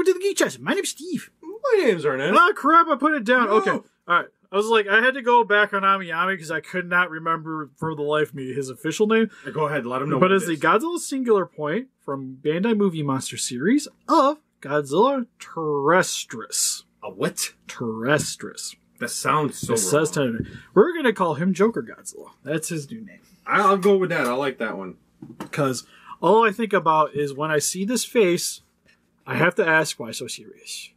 to the Geek Chest. My name's Steve. My name's Ernest. Oh, crap, I put it down. No. Okay, all right. I was like, I had to go back on Amiyami because I could not remember for the life of me his official name. Go ahead, let him know. But what it's it the is. Godzilla Singular Point from Bandai Movie Monster series of Godzilla Terrestris. A what? Terrestris. That sounds so It says wrong. tentative. We're going to call him Joker Godzilla. That's his new name. I'll go with that. I like that one. Because all I think about is when I see this face, I have to ask, why so serious?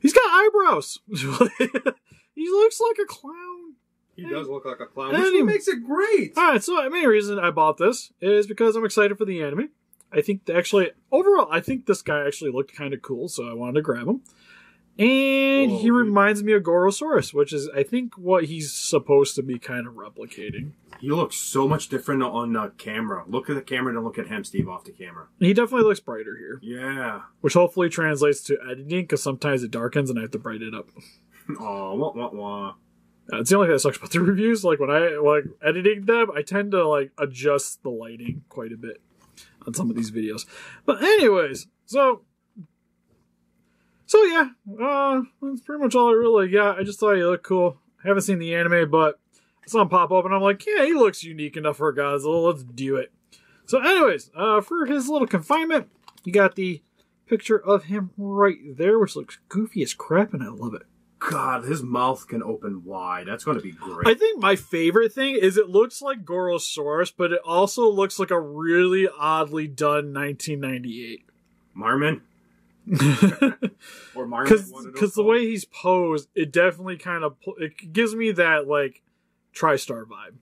He's got eyebrows. He looks like a clown. He does look like a clown, And which he- makes it great. Alright, so the main reason I bought this is because I'm excited for the anime. I think overall, I think this guy actually looked kind of cool, so I wanted to grab him. And Whoa, he reminds me of Gorosaurus, which is, I think, what he's supposed to be kind of replicating. He looks so much different on the camera. Look at the camera and look at him, Steve, off the camera. He definitely looks brighter here, Yeah. which hopefully translates to editing, because sometimes it darkens and I have to brighten it up. Oh, wah. It's the only thing that sucks about the reviews. Like, when I editing them, I tend to adjust the lighting quite a bit on some of these videos. But anyways, so yeah, that's pretty much all I really got. I just thought he looked cool. I haven't seen the anime, but I saw him pop up and I'm like, yeah, he looks unique enough for a Godzilla. Let's do it. So anyways, for his little confinement, you got the picture of him right there, which looks goofy as crap, and I love it. God, his mouth can open wide. That's going to be great. I think my favorite thing is it looks like Gorosaurus, but it also looks like a really oddly done 1998. Marmon? Or Marmon? Because the way he's posed, it definitely kind of it gives me that TriStar vibe,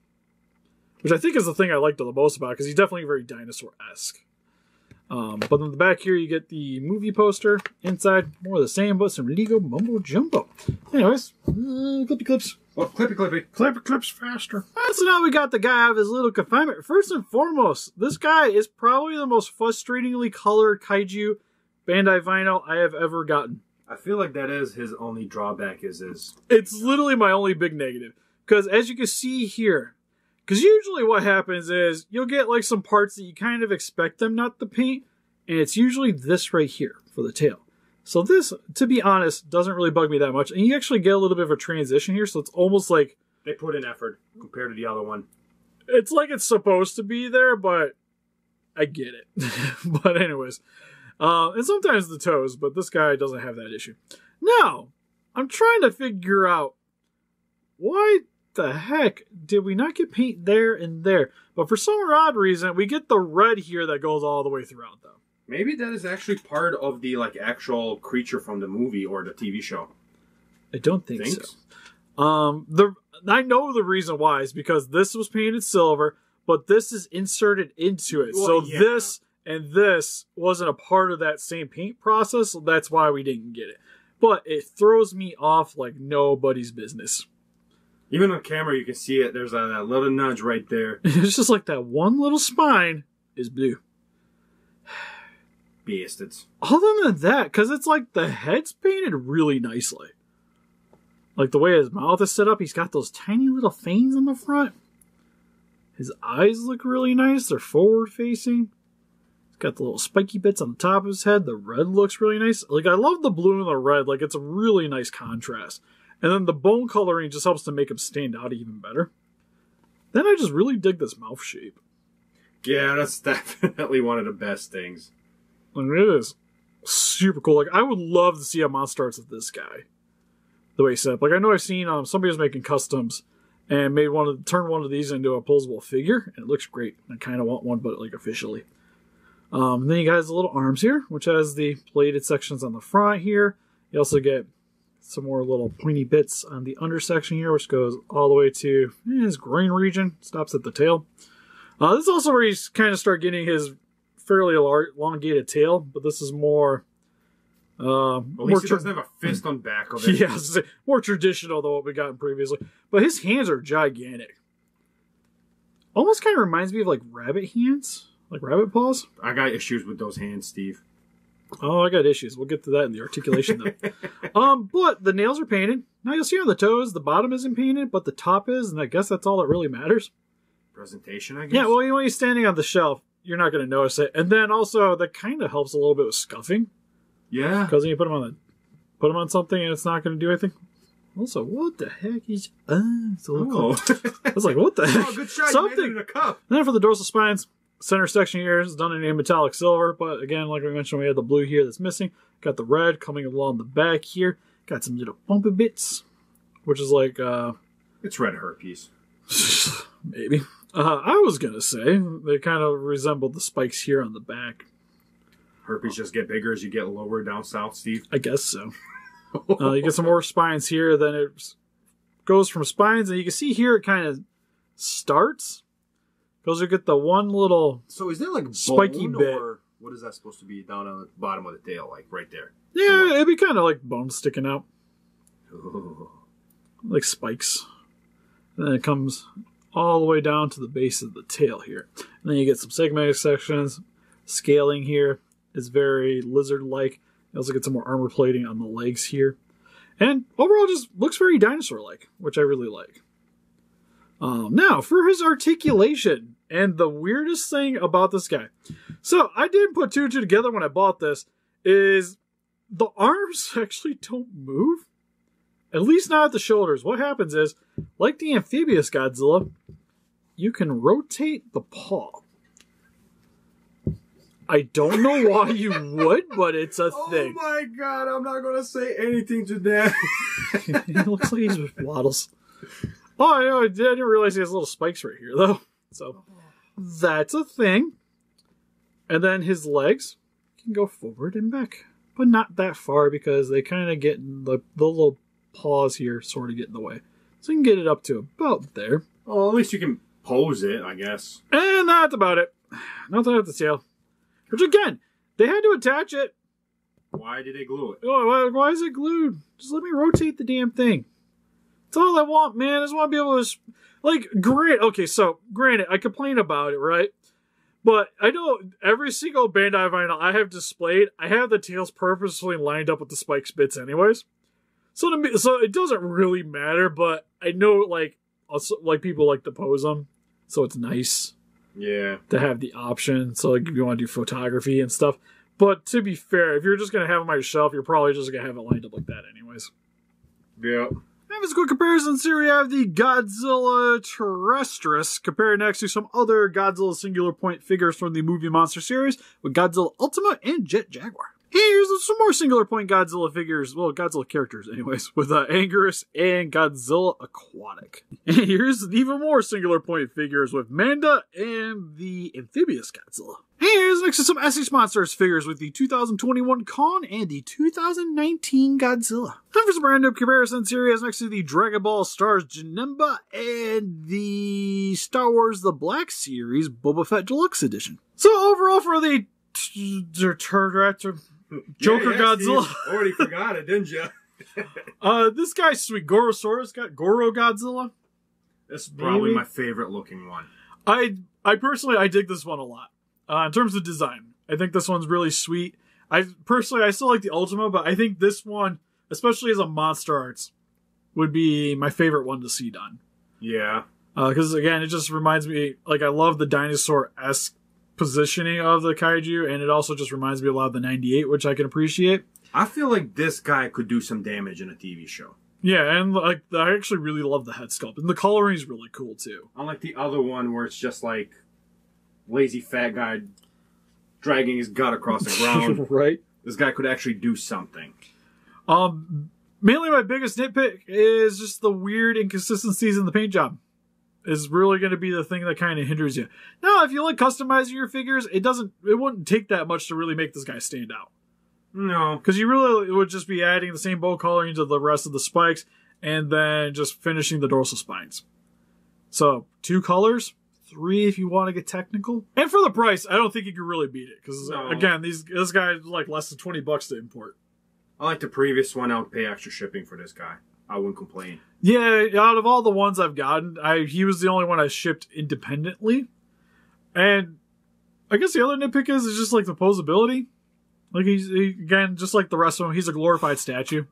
which I think is the thing I liked the most about it, because he's definitely very dinosaur-esque. But in the back here, you get the movie poster. Inside, more of the same, but some Lego Mumbo Jumbo. Anyways, clippy clips. Oh, clippy. Clipper clips faster. So now we got the guy out of his little confinement. First and foremost, this guy is probably the most frustratingly colored kaiju Bandai vinyl I have ever gotten. I feel like that is his only drawback is his... It's literally my only big negative. Because as you can see here, because usually what happens is you'll get some parts that you kind of expect them not to paint, and it's usually this right here for the tail. So this, to be honest, doesn't really bug me that much. And you actually get a little bit of a transition here, so it's almost like... They put in effort compared to the other one. It's like it's supposed to be there, but I get it. But anyways, and sometimes the toes, but this guy doesn't have that issue. Now, I'm trying to figure out why the heck did we not get paint there and there? But for some odd reason, we get the red here that goes all the way throughout, though. Maybe that is actually part of the actual creature from the movie or the TV show. I don't think so. I know the reason why is because this was painted silver, but this is inserted into it. Well, so yeah. this and this wasn't a part of that same paint process, so that's why we didn't get it. But it throws me off like nobody's business. Even on camera, you can see it. There's that little nudge right there. It's just like that one little spine is blue. Bastards. Other than that, because it's like the head's painted really nicely. Like the way his mouth is set up, he's got those tiny little fangs on the front. His eyes look really nice. They're forward facing. He's got the little spiky bits on the top of his head. The red looks really nice. Like, I love the blue and the red. Like, it's a really nice contrast. And then the bone coloring just helps to make him stand out even better. Then I just really dig this mouth shape. Yeah, that's definitely one of the best things. Like, it is super cool. Like, I would love to see a monster arts with this guy. The way he's set up. Like, I know I've seen somebody was making customs and turned one of these into a posable figure, and it looks great. I kind of want one, but officially. And then you got his little arms here, which has the plated sections on the front here. You also get some more little pointy bits on the undersection here, which goes all the way to his groin region. Stops at the tail. This is also where you kind of start getting his fairly elongated tail, but this is more... At least he doesn't have a fist on back of it. Yeah, more traditional than what we got previously. But his hands are gigantic. Almost kind of reminds me of rabbit hands, like rabbit paws. I got issues with those hands, Steve. Oh, I got issues. We'll get to that in the articulation though. But the nails are painted. Now you'll see on the toes, the bottom isn't painted, but the top is, and I guess that's all that really matters. Presentation, I guess? Yeah, well, when you're standing on the shelf, you're not going to notice it. And then also, that kind of helps a little bit with scuffing. Yeah. Because you put them on something and it's not going to do anything. Also, what the heck is... it's a little I was like, what the heck? Oh, good shot. Something. You made it in a cup. And then for the dorsal spines, center section here is done in a metallic silver. But again, like we mentioned, we had the blue here that's missing. Got the red coming along the back here. Got some little bumpy bits, which is like... It's red herpes. maybe. I was going to say, they kind of resemble the spikes here on the back. Herpes just get bigger as you get lower down south, Steve? I guess so. You get some more spines here, then it goes from spines, and you can see here it kind of starts. Because you get the one little So is there like spiky bone, bit. or what is that supposed to be down on the bottom of the tail, like right there? Yeah, it'd be kind of like bones sticking out. Ooh. Like spikes. And then it comes all the way down to the base of the tail here. And then you get some segmented sections. Scaling here is very lizard-like. You also get some more armor plating on the legs here. And overall just looks very dinosaur-like, which I really like. Now, for his articulation, and the weirdest thing about this guy. So, I didn't put two and two together when I bought this, is the arms actually don't move. At least not at the shoulders. What happens is, like the amphibious Godzilla, you can rotate the paw. I don't know why you would, but it's a thing. Oh my god, I'm not going to say anything to that. It looks like he's with waddles. Oh, I didn't realize he has little spikes right here, though. So, that's a thing. And then his legs can go forward and back. But not that far, because they kind of get in the little paws here sort of get in the way. So you can get it up to about there. Well, at least you can pose it, I guess. And that's about it. Nothing at the tail. Which again, they had to attach it. Why did they glue it? Oh, why is it glued? Just let me rotate the damn thing. That's all I want, man. I just want to be able to... Granted, I complain about it, right? But I know every single Bandai vinyl I have displayed, I have the tails purposefully lined up with the spikes bits anyways. So it doesn't really matter, but I know, also, people like to pose them, so it's nice. Yeah. To have the option, so if you want to do photography and stuff. But to be fair, if you're just going to have them on your shelf, you're probably just going to have it lined up like that anyways. Yeah. And as a quick comparison, here we have the Godzilla Terrestris compared next to some other Godzilla Singular Point figures from the Movie Monster series with Godzilla Ultima and Jet Jaguar. Here's some more Singular Point Godzilla figures, well, Godzilla characters anyways, with Anguirus and Godzilla Aquatic. And here's even more Singular Point figures with Manda and the amphibious Godzilla. Here's next to some Essex Monsters figures with the 2021 Kong and the 2019 Godzilla. Time for some random comparisons here is next to the Dragon Ball Stars Janemba and the Star Wars The Black Series Boba Fett Deluxe Edition. So overall for the Joker Godzilla. Steve, already forgot it, didn't you? This guy's sweet. Gorosaurus got Goro Godzilla. That's probably my favorite looking one. I personally, I dig this one a lot. In terms of design, I think this one's really sweet. I still like the Ultima, but I think this one, especially as a Monster Arts, would be my favorite one to see done. Yeah. Because again, it just reminds me, I love the dinosaur-esque positioning of the kaiju, and it also just reminds me a lot of the 98, which I can appreciate. I feel like this guy could do some damage in a TV show. Yeah, and I actually really love the head sculpt, and the coloring is really cool too. Unlike the other one where it's just like lazy fat guy dragging his gut across the ground. Right. This guy could actually do something. Mainly my biggest nitpick is just the weird inconsistencies in the paint job. Is really going to be the thing that kind of hinders you. Now, if you like customizing your figures, it wouldn't take that much to really make this guy stand out. No. Because you really would just be adding the same bow coloring to the rest of the spikes, and then just finishing the dorsal spines. So, 2 colors, 3 if you want to get technical. And for the price, I don't think you can really beat it. Because, again, this guy is like less than $20 to import. I like the previous one. I would pay extra shipping for this guy. I wouldn't complain. Yeah, out of all the ones I've gotten, he was the only one I shipped independently. And I guess the other nitpick is just like the posability. Like again, just like the rest of them, he's a glorified statue.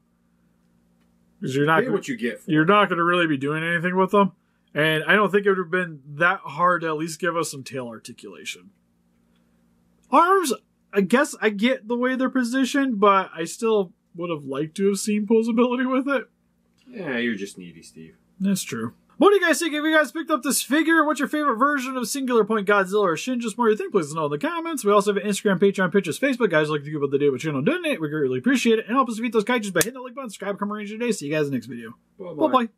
Because you're not what you get for you're not going to really be doing anything with them. And I don't think it would have been that hard to at least give us some tail articulation. Arms, I guess I get the way they're positioned, but I still would have liked to have seen posability with it. Yeah, you're just needy, Steve. That's true. What do you guys think? Have you guys picked up this figure? What's your favorite version of Singular Point Godzilla or Shin? Just more you think, please let us know in the comments. We also have an Instagram, Patreon, Pinterest, Facebook. Guys, like to give about the day with channel donate. We greatly appreciate it. And help us beat those kaijus by hitting the like button, subscribe, come around today. See you guys in the next video. Bye-bye. Bye-bye.